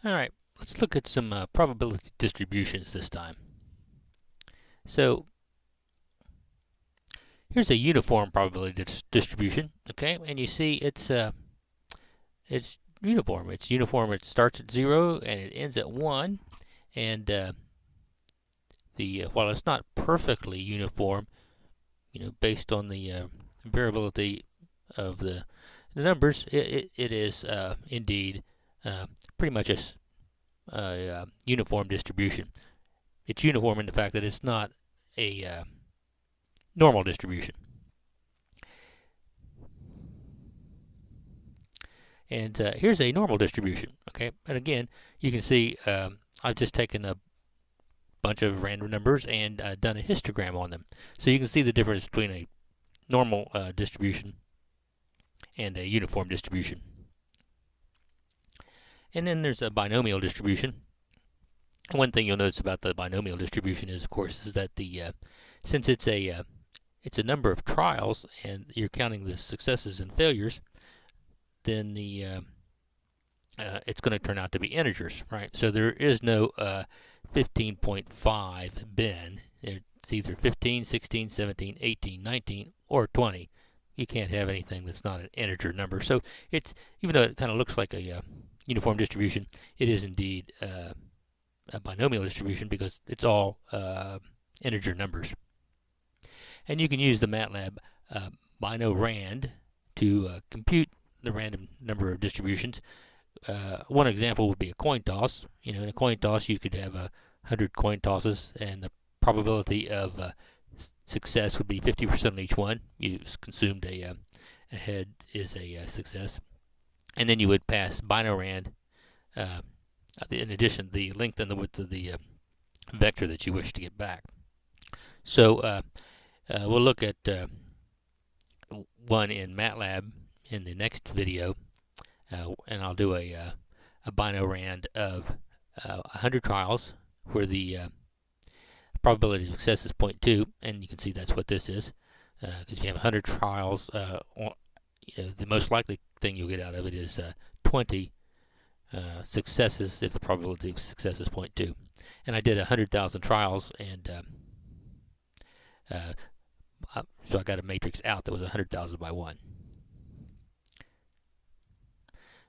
All right, let's look at some probability distributions this time. So here's a uniform probability distribution, okay? And you see it's uniform. It's uniform. It starts at 0 and it ends at 1. And while it's not perfectly uniform, based on the variability of the numbers, it is indeed pretty much a uniform distribution. It's uniform in the fact that it's not a normal distribution. And here's a normal distribution, okay? And again, you can see I've just taken a bunch of random numbers and done a histogram on them. So you can see the difference between a normal distribution and a uniform distribution. And then there's a binomial distribution. And one thing you'll notice about the binomial distribution is, of course, is that since it's a number of trials and you're counting the successes and failures, then it's going to turn out to be integers, right? So there is no 15.5 bin. It's either 15, 16, 17, 18, 19, or 20. You can't have anything that's not an integer number. So it's, even though it kind of looks like a uniform distribution, it is indeed a binomial distribution because it's all integer numbers. And you can use the MATLAB binorand to compute the random number of distributions. One example would be a coin toss. In a coin toss, you could have 100 coin tosses, and the probability of success would be 50% on each one. You consumed a head is a success, and then you would pass binorand. In addition, the length and the width of the vector that you wish to get back. So we'll look at one in MATLAB in the next video, and I'll do a binorand of 100 trials where the probability of success is 0.2, and you can see that's what this is, because if you have 100 trials, the most likely thing you'll get out of it is 20 successes if the probability of success is 0.2. And I did 100,000 trials, and so I got a matrix out that was 100,000 by 1.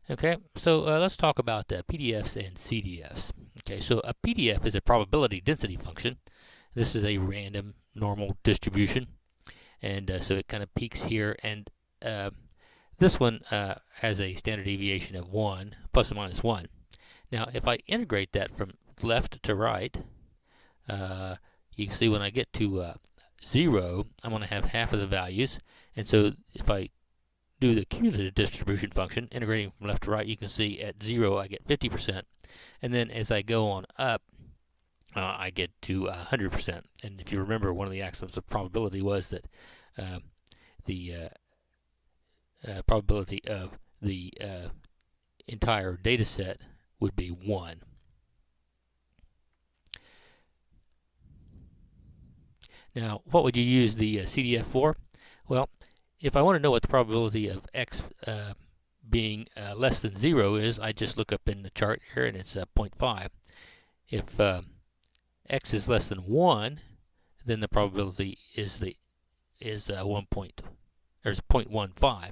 Okay, so let's talk about PDFs and CDFs. Okay, so a PDF is a probability density function. This is a random normal distribution, and so it kind of peaks here, and this one has a standard deviation of 1, plus or minus 1. Now, if I integrate that from left to right, you can see when I get to 0, I'm going to have half of the values, and so if I do the cumulative distribution function, integrating from left to right, you can see at 0 I get 50%, and then as I go on up, I get to 100%. And if you remember, one of the axioms of probability was that the probability of the entire data set would be 1. Now, what would you use the CDF for? Well, if I want to know what the probability of x being less than 0 is, I just look up in the chart here, and it's 0.5. If x is less than 1, then the probability is 0.15,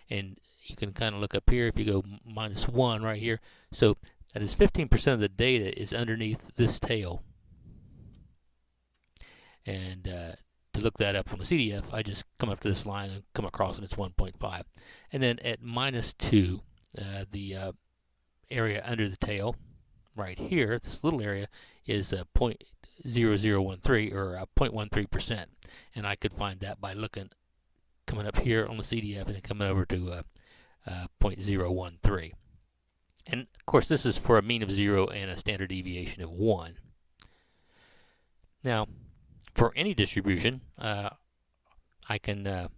and you can kind of look up here. If you go minus 1 right here, so that is 15% of the data is underneath this tail. And to look that up on the CDF, I just come up to this line and come across, and it's 1.5. And then at minus 2, the area under the tail, right here, this little area, is 0.0013 or 0.13%. And I could find that by coming up here on the CDF and then coming over to 0.013. And of course, this is for a mean of 0 and a standard deviation of 1. Now, for any distribution, I can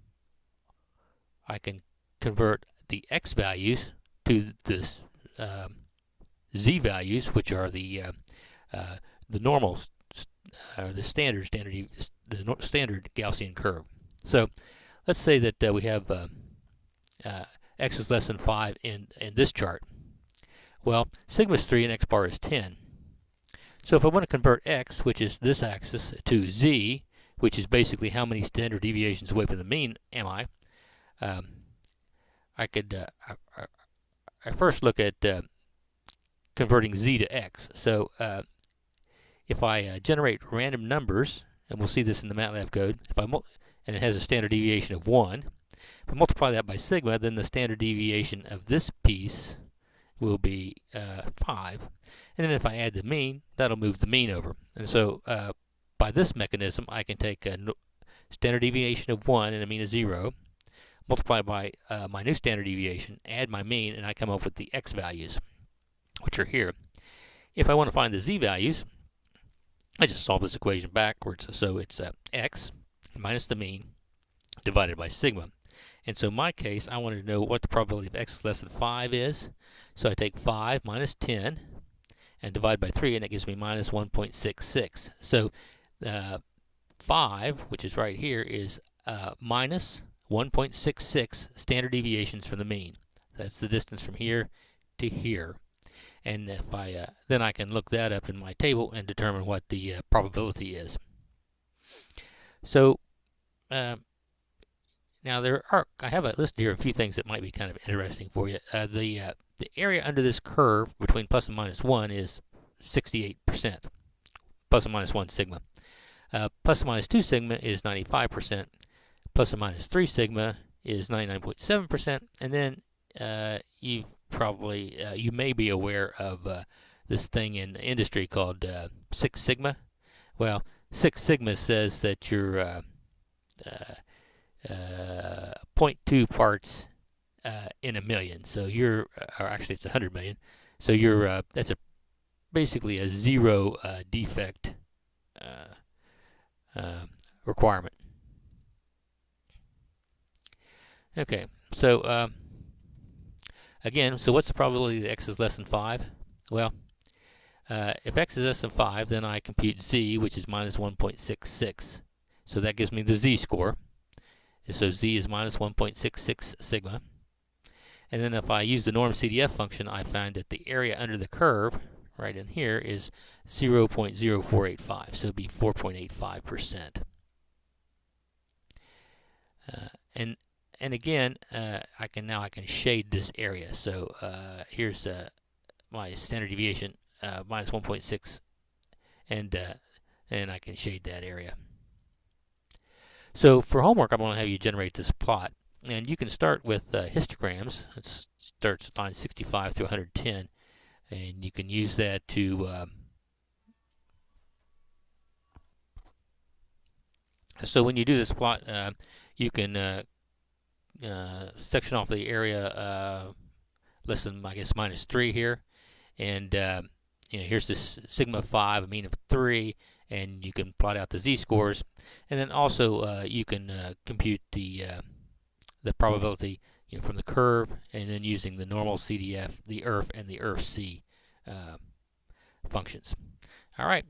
convert the x values to this z values, which are the normal, the standard Gaussian curve. So let's say that we have x is less than 5 in this chart. Well, sigma is 3 and x bar is 10. So if I want to convert x, which is this axis, to z, which is basically how many standard deviations away from the mean am I, I could I first look at converting z to x. So if I generate random numbers, and we'll see this in the MATLAB code, and it has a standard deviation of 1, if I multiply that by sigma, then the standard deviation of this piece will be 5. And then if I add the mean, that'll move the mean over. And so by this mechanism, I can take a standard deviation of 1 and a mean of 0, multiply by my new standard deviation, add my mean, and I come up with the x values, which are here. If I want to find the z values, I just solve this equation backwards. So it's x minus the mean divided by sigma. And so in my case, I wanted to know what the probability of x is less than 5 is. So I take 5 minus 10 and divide by 3, and that gives me minus 1.66. So 5, which is right here, is minus 1.66 standard deviations from the mean. That's the distance from here to here. And if then I can look that up in my table and determine what the probability is. So now I have listed here a few things that might be kind of interesting for you. The area under this curve between plus and minus 1 is 68%, plus and minus 1 sigma. Plus and minus 2 sigma is 95%. Plus and minus 3 sigma is 99.7%. And then you may be aware of this thing in the industry called 6 sigma. Well, 6 sigma says that you're 0.2 parts in a million. So you're, or actually it's 100 million. So you're that's basically a zero defect requirement. Okay, so again, so what's the probability that x is less than 5? Well, if x is less than 5, then I compute z, which is minus 1.66. So that gives me the z-score. So z is minus 1.66 sigma. And then if I use the norm CDF function, I find that the area under the curve, right in here, is 0.0485. So it'd be 4.85%. And again, I can shade this area. So here's my standard deviation, minus 1.6, and I can shade that area. So for homework, I'm going to have you generate this plot, and you can start with histograms. It starts at line 65 through 110, and you can use that to so when you do this plot, you can section off the area less than, I guess, minus 3 here, and here's this sigma 5, a mean of 3, and you can plot out the z-scores, and then also you can compute the probability from the curve, and then using the normal CDF, the ERF, and the ERF-C functions. All right.